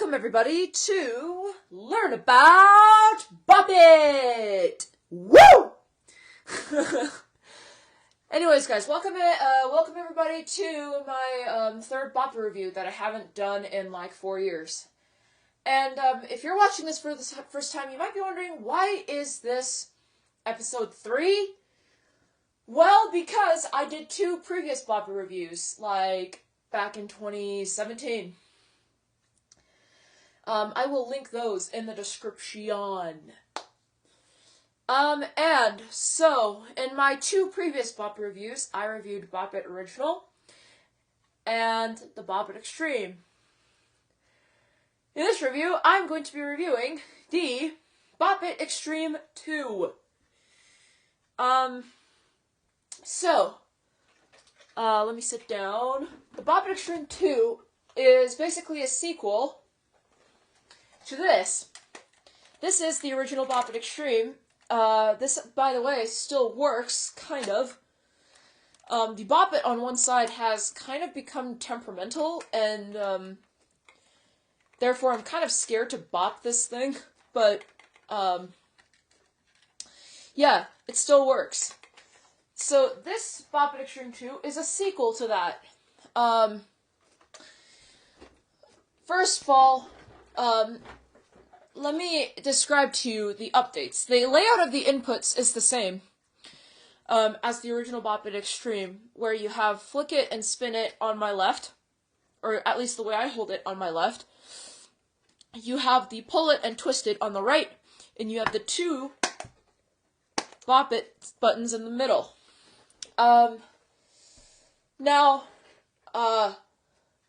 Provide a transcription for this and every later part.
welcome everybody to learn about Bop It! Woo! Anyways, guys, welcome everybody to my third Bop It review that I haven't done in like 4 years. And if you're watching this for the first time, you might be wondering, why is this episode 3? Well, because I did 2 previous Bop It reviews, like back in 2017. I will link those in the description. And so, in my 2 previous Bop It reviews, I reviewed Bop It Original and the Bop It Extreme. In this review, I'm going to be reviewing the Bop It Extreme 2. Let me sit down. The Bop It Extreme 2 is basically a sequel to this. This is the original Bop It Extreme. This, by the way, still works, kind of. The Bop It on one side has kind of become temperamental, and, therefore I'm kind of scared to bop this thing, but, yeah, it still works. So, this Bop It Extreme 2 is a sequel to that. First of all, let me describe to you the updates. The layout of the inputs is the same as the original Bop It Extreme, where you have flick it and spin it on my left, or at least the way I hold it on my left. You have the pull it and twist it on the right, and you have the 2 Bop It buttons in the middle.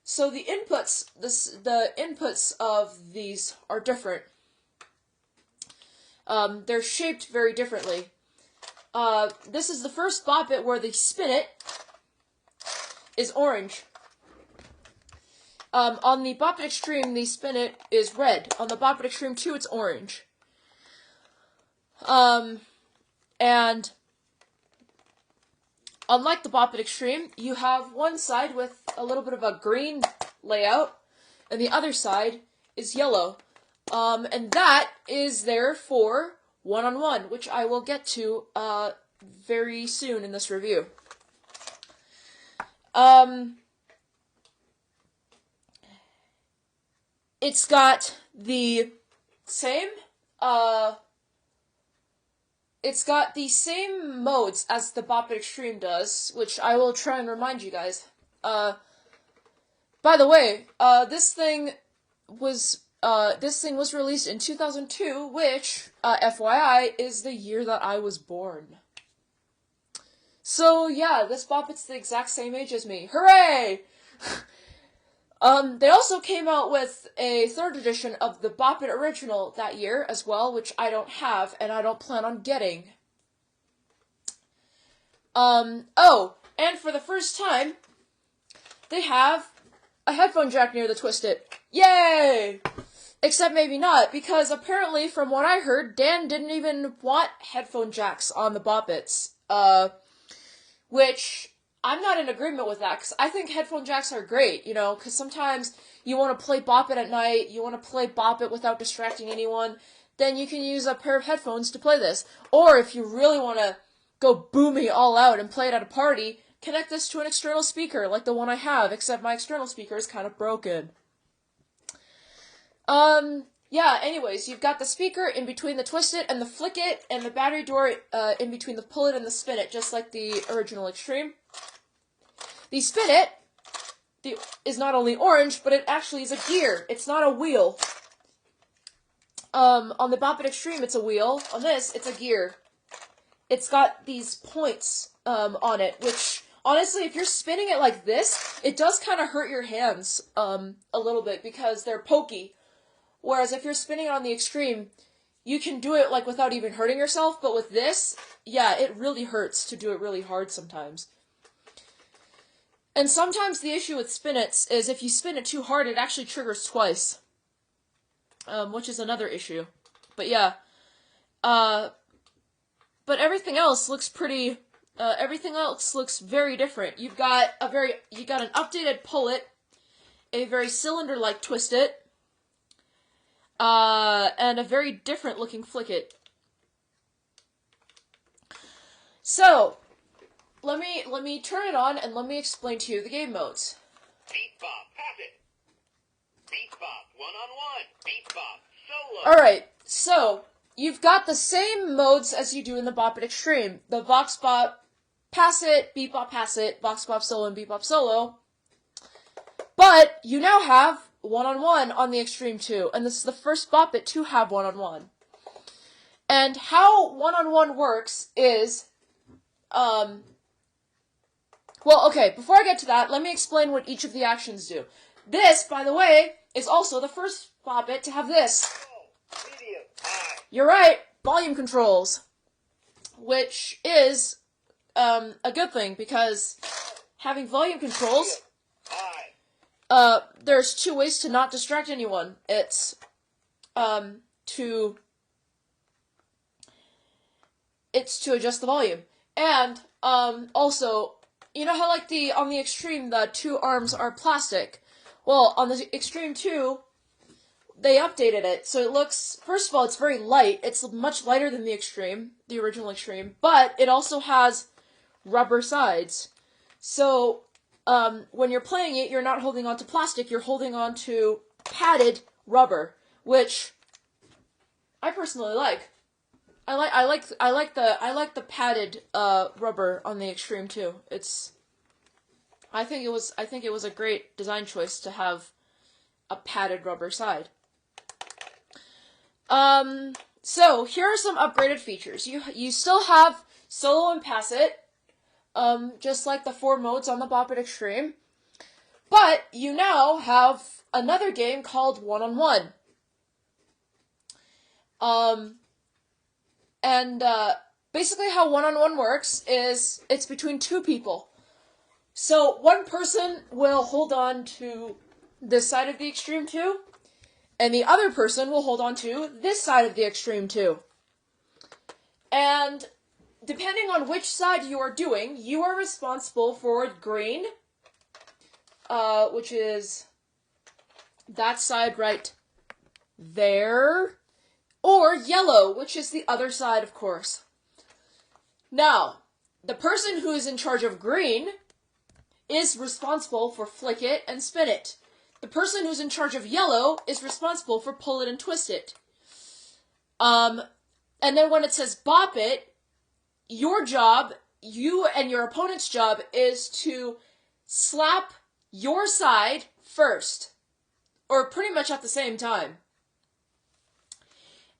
So the inputs of these are different. They're shaped very differently. This is the first Bop It where the spin it is orange. On the Bop It Extreme, the spin it is red. On the Bop It Extreme 2, it's orange. And unlike the Bop It Extreme, you have one side with a little bit of a green layout, and the other side is yellow. And that is there for one-on-one, which I will get to very soon in this review. It's got the same modes as the Bop It Extreme does, which I will try and remind you guys. By the way, this thing was released in 2002, which, FYI, is the year that I was born. So, yeah, this Bop It's the exact same age as me. Hooray! They also came out with a 3rd edition of the Bop It Original that year as well, which I don't have, and I don't plan on getting. Oh, and for the first time, they have a headphone jack near the Twist It. Yay! Except maybe not, because apparently, from what I heard, Dan didn't even want headphone jacks on the Bop Its. Which, I'm not in agreement with that, because I think headphone jacks are great, you know, because sometimes you want to play Bop It at night, you want to play Bop It without distracting anyone, then you can use a pair of headphones to play this. Or if you really want to go boomy all out and play it at a party, connect this to an external speaker, like the one I have, except my external speaker is kind of broken. Yeah, anyways, you've got the speaker in between the Twist It and the Flick It, and the battery door in between the Pull It and the Spin It, just like the original Extreme. The Spin It is not only orange, but it actually is a gear. It's not a wheel. On the Bop It Extreme, it's a wheel. On this, it's a gear. It's got these points, on it, which, honestly, if you're spinning it like this, it does kind of hurt your hands, a little bit, because they're pokey. Whereas if you're spinning it on the Extreme, you can do it, like, without even hurting yourself, but with this, yeah, it really hurts to do it really hard sometimes. And sometimes the issue with spin-its is if you spin it too hard, it actually triggers twice. Which is another issue. But yeah. But everything else looks pretty, everything else looks very different. You got an updated Pull It, a very cylinder-like Twist It, and a very different looking Flick It. So, let me turn it on and let me explain to you the game modes. Beat Bop, pass it. Beat Bop, one-on-one. Beat Bop, solo. Alright, so, you've got the same modes as you do in the Bop It Extreme. The Vox Bop, pass it, Beat Bop, pass it, Vox Bop solo, and Beat Bop solo. But, you now have one-on-one on the Extreme 2, and this is the first Bop It to have one-on-one. And how one-on-one works is, well, okay, before I get to that, let me explain what each of the actions do. This, by the way, is also the first Bop It to have this. Medium, high. You're right, volume controls. Which is, a good thing, because having volume controls, High. there's two ways to not distract anyone. It's, to adjust the volume. And, also, you know how, like, on the Extreme, the two arms are plastic? Well, on the Extreme 2, they updated it, so it looks, first of all, it's very light. It's much lighter than the Extreme, the original Extreme, but it also has rubber sides. So, when you're playing it, you're not holding on to plastic, you're holding on to padded rubber, which I personally like. I like the padded rubber on the Extreme too. I think it was a great design choice to have a padded rubber side. So here are some upgraded features. You still have solo and pass it, just like the 4 modes on the Bop It Extreme, but you now have another game called one-on-one. And basically how one-on-one works is it's between 2 people. So one person will hold on to this side of the Extreme 2, and the other person will hold on to this side of the Extreme 2. And depending on which side you are doing, you are responsible for green, which is that side right there, or yellow, which is the other side, of course. Now, the person who is in charge of green is responsible for Flick It and Spin It. The person who's in charge of yellow is responsible for Pull It and Twist It. And then when it says Bop It, your job, you and your opponent's job, is to slap your side first. Or pretty much at the same time.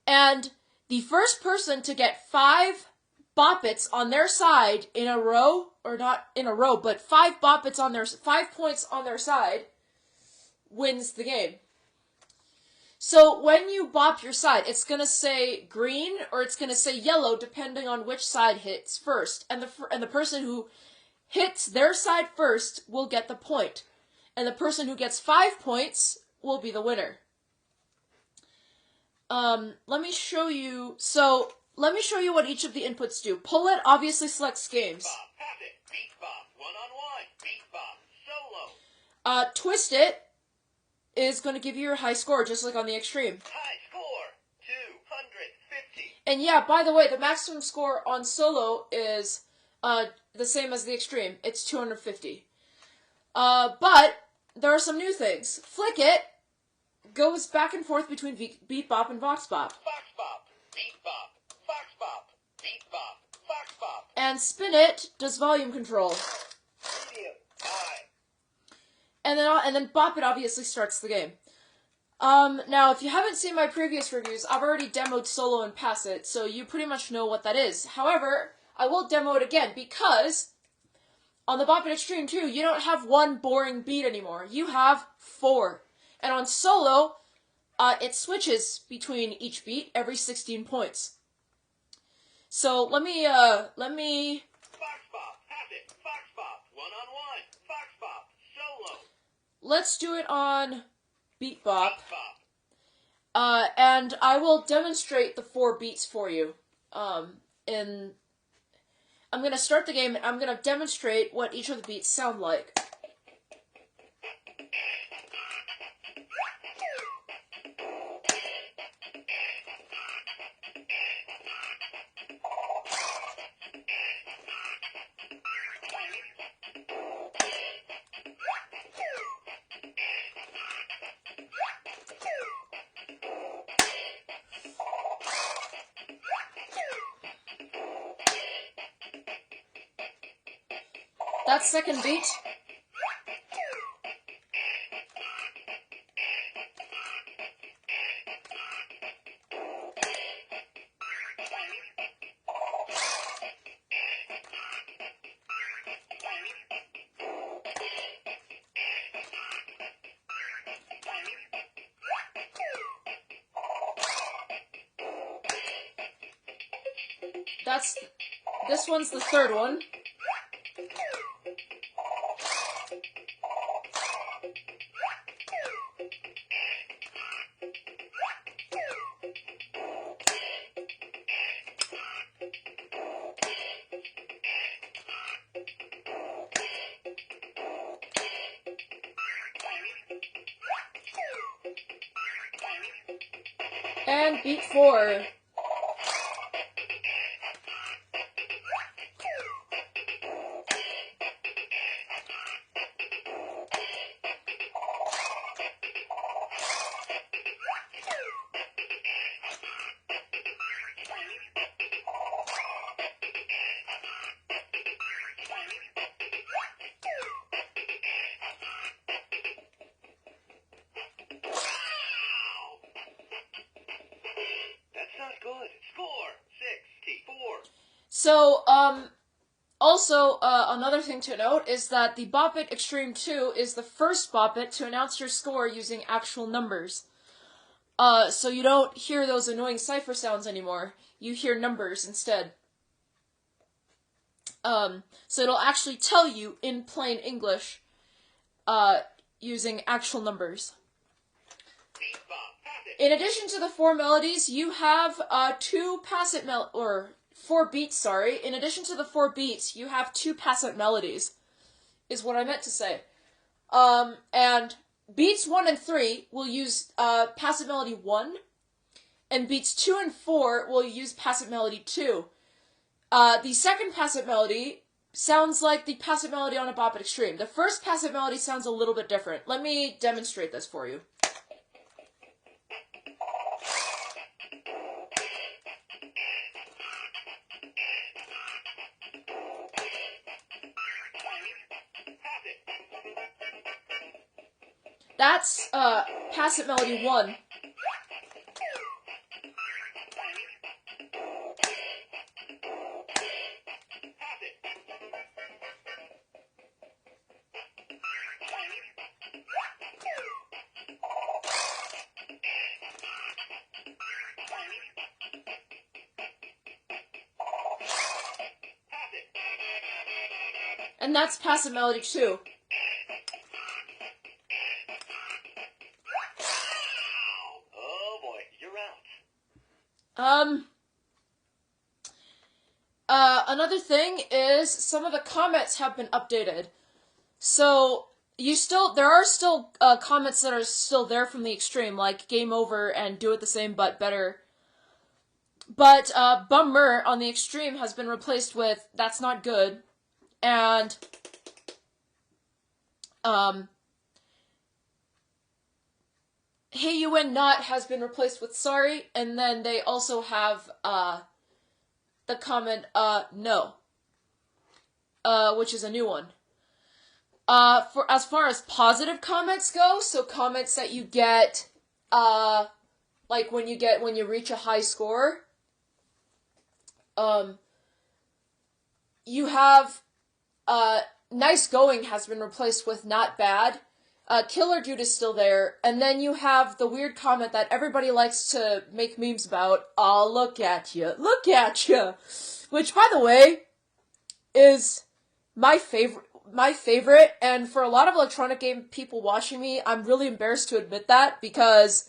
And the first person to get 5 Bop Its on their side in a row, or not in a row, but 5 Bop Its on 5 points on their side, wins the game. So when you bop your side, it's gonna say green or it's gonna say yellow, depending on which side hits first. And the person who hits their side first will get the point, and the person who gets 5 points will be the winner. Let me show you. So let me show you what each of the inputs do. Pull It obviously selects games. Bop, pass it. Beat Bop, one-on-one. Beat Bop, solo. Twist It is going to give you your high score, just like on the Extreme. High score, 250. And yeah, by the way, the maximum score on solo is the same as the Extreme. It's 250. But there are some new things. Flick It goes back and forth between Beat Bop and Vox Bop. Fox Bop, Beat Bop, Fox Bop, Beat Bop, Fox Bop. And Spin It does volume control. Medium, high. And then Bop It obviously starts the game. Now, if you haven't seen my previous reviews, I've already demoed solo and pass it, so you pretty much know what that is. However, I will demo it again, because on the Bop It Extreme 2, you don't have one boring beat anymore. You have 4. And on solo, it switches between each beat every 16 points. So let me Fox Bop, pass it. Fox Bop, one-on-one. Fox Bop, solo. let's do it on Beat Bop. Beat Bop. And I will demonstrate the 4 beats for you. I'm gonna start the game and I'm gonna demonstrate what each of the beats sound like. that second beat. This one's the third one. And beat 4. So, also, another thing to note is that the Bop It Extreme 2 is the first Bop It to announce your score using actual numbers. So you don't hear those annoying cipher sounds anymore. You hear numbers instead. So it'll actually tell you in plain English, using actual numbers. In addition to the 4 melodies, you have, 4 beats, sorry. In addition to the 4 beats, you have 2 passant melodies, is what I meant to say. And beats 1 and 3 will use, passant melody 1, and beats 2 and 4 will use passant melody 2. The second passant melody sounds like the passant melody on a Bop It Extreme. The first passant melody sounds a little bit different. Let me demonstrate this for you. That's, passant melody 1. And that's passant melody 2. Another thing is some of the comments have been updated. So, there are still, comments that are still there from the Extreme, like game over and do it the same but better. But, bummer on the Extreme has been replaced with that's not good, and, hey you win not has been replaced with sorry, and then they also have, the comment, no, which is a new one. For as far as positive comments go, so comments that you get, like when you reach a high score, you have, nice going has been replaced with not bad. Killer Dude is still there, and then you have the weird comment that everybody likes to make memes about, aw, look at ya, which, by the way, is my favorite, and for a lot of electronic game people watching me, I'm really embarrassed to admit that, because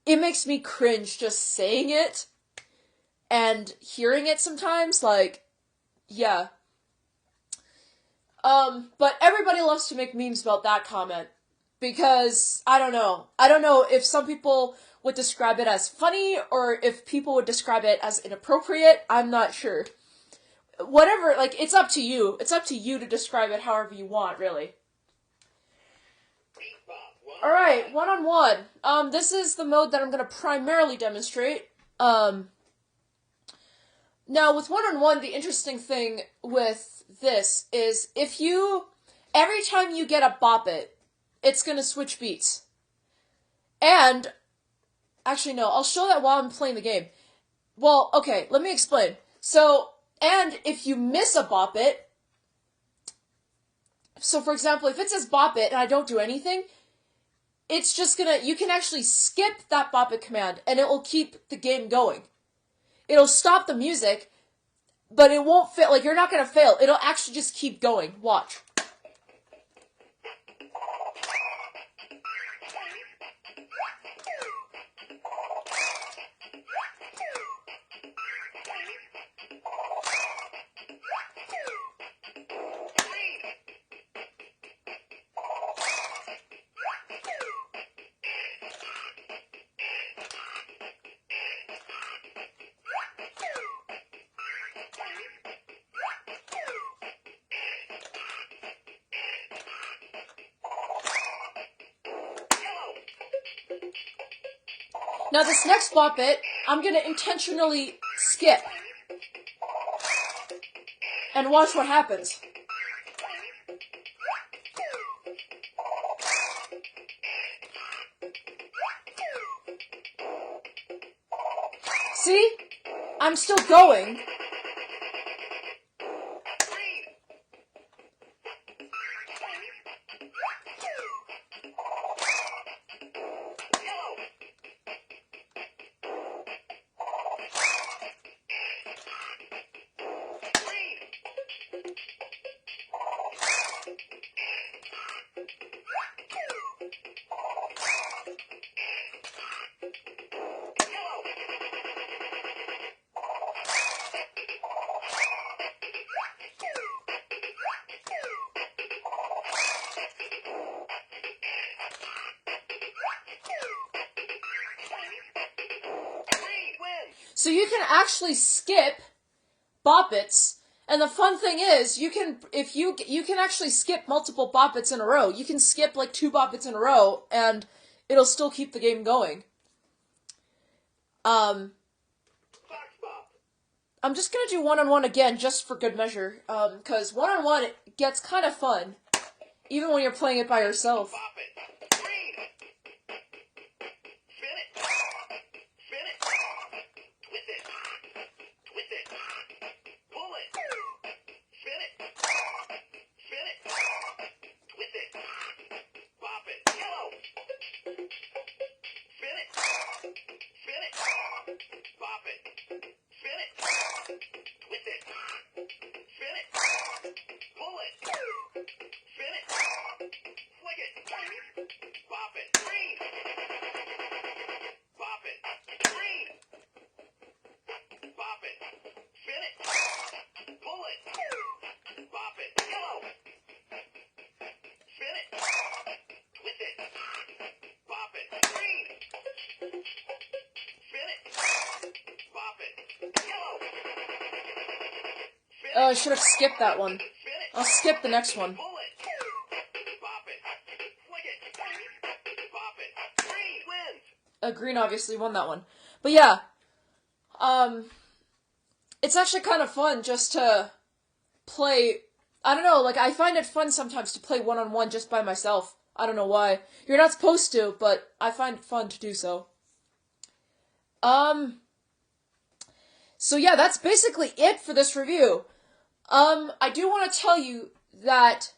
it makes me cringe just saying it, and hearing it sometimes, like, yeah. But everybody loves to make memes about that comment, because, I don't know if some people would describe it as funny, or if people would describe it as inappropriate, I'm not sure. Whatever, like, it's up to you. It's up to you to describe it however you want, really. Alright, one-on-one. This is the mode that I'm gonna primarily demonstrate. Now, with one-on-one, the interesting thing with this is every time you get a bop it, it's going to switch beats. And, actually no, I'll show that while I'm playing the game. Well, okay, let me explain. So, and if you miss a bop it, so for example, if it says bop it and I don't do anything, it's just you can actually skip that bop it command and it will keep the game going. It'll stop the music, but it won't fail. Like, you're not going to fail. It'll actually just keep going. Watch. Now this next bop it, I'm going to intentionally skip. And watch what happens. See? I'm still going. So you can actually skip bop-its, and the fun thing is, you can actually skip multiple bop-its in a row. You can skip like 2 bop-its in a row, and it'll still keep the game going. I'm just gonna do one-on-one again, just for good measure, because one-on-one gets kind of fun, even when you're playing it by yourself. Oh, I should have skipped that one. I'll skip the next one. Green obviously won that one. But yeah, it's actually kind of fun just to play. I don't know, like, I find it fun sometimes to play one-on-one just by myself. I don't know why. You're not supposed to, but I find it fun to do so. So yeah, that's basically it for this review. I do want to tell you that,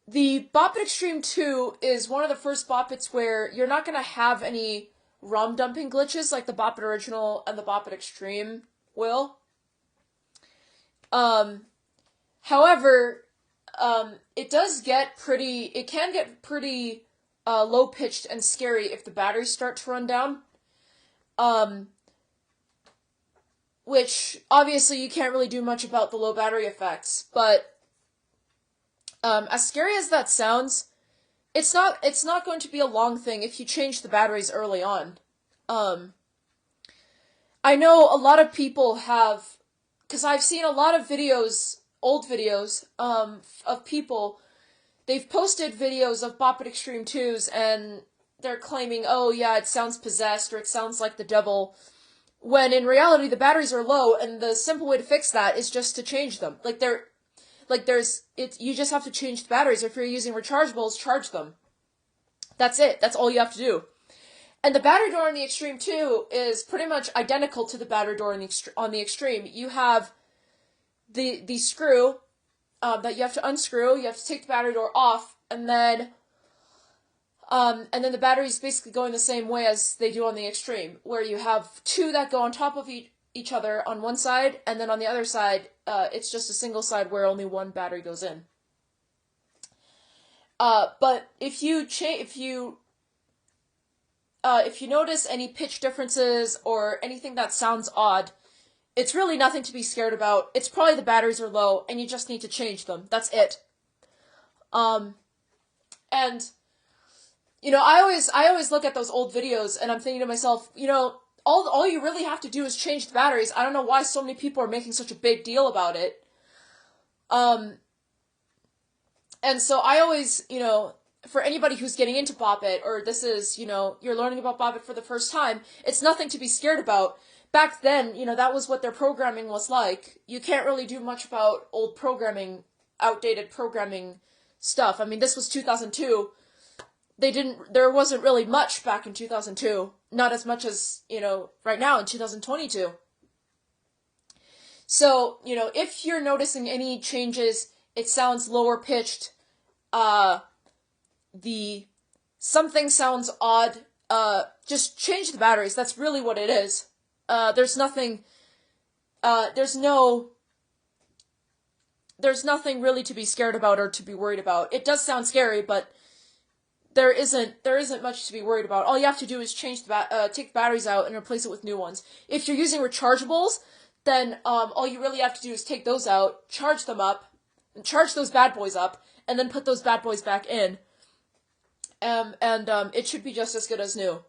the Bop It Extreme 2 is one of the first Bop-Its where you're not going to have any ROM dumping glitches like the Bop It Original and the Bop It Extreme will. However, it can get pretty low-pitched and scary if the batteries start to run down. Which, obviously, you can't really do much about the low battery effects, but as scary as that sounds, it's not going to be a long thing if you change the batteries early on. I know a lot of people have, because I've seen a lot of videos, old videos, of people, they've posted videos of Bop It Extreme 2s, and they're claiming, oh yeah, it sounds possessed, or it sounds like the devil, when in reality the batteries are low, and the simple way to fix that is just to change them. You just have to change the batteries. If you're using rechargeables, charge them. That's it. That's all you have to do. And the battery door on the Extreme 2 is pretty much identical to the battery door on the Extreme. You have the screw that you have to unscrew. You have to take the battery door off, and then the batteries basically go in the same way as they do on the Extreme, where you have two that go on top of each other on one side, and then on the other side, it's just a single side where only one battery goes in. But if you notice any pitch differences or anything that sounds odd, it's really nothing to be scared about. It's probably the batteries are low, and you just need to change them. That's it. And I always look at those old videos, and I'm thinking to myself, all you really have to do is change the batteries. I don't know why so many people are making such a big deal about it. And so I always, for anybody who's getting into Bop It, or this is, you're learning about Bop It for the first time, it's nothing to be scared about. Back then, that was what their programming was like. You can't really do much about old programming, outdated programming stuff. I mean, this was 2002. There wasn't really much back in 2002. Not as much as, right now in 2022. So, if you're noticing any changes, it sounds lower pitched, something sounds odd, just change the batteries. That's really what it is. There's nothing really to be scared about or to be worried about. It does sound scary, but there isn't much to be worried about. All you have to do is take the batteries out and replace it with new ones. If you're using rechargeables, then all you really have to do is take those out, charge them up, and charge those bad boys up, and then put those bad boys back in. And it should be just as good as new.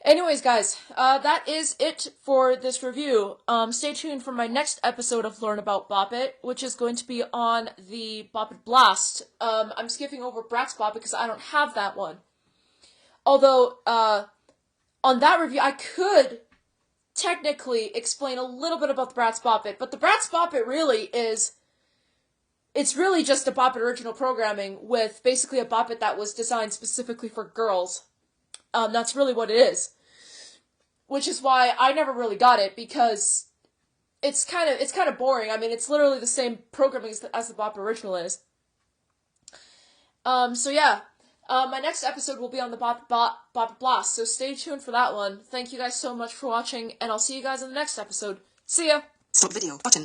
Anyways, guys, that is it for this review. Stay tuned for my next episode of Learn About Bop It, which is going to be on the Bop It Blast. I'm skipping over Bratz Bop It because I don't have that one. Although, on that review, I could technically explain a little bit about the Bratz Bop It, but the Bratz Bop It really it's really just a Bop It original programming with basically a Bop It that was designed specifically for girls. That's really what it is. Which is why I never really got it, because it's kind of boring. I mean, it's literally the same programming as the Bop It original is. So yeah. My next episode will be on the Bop It Blast, so stay tuned for that one. Thank you guys so much for watching, and I'll see you guys in the next episode. See ya! Stop video button.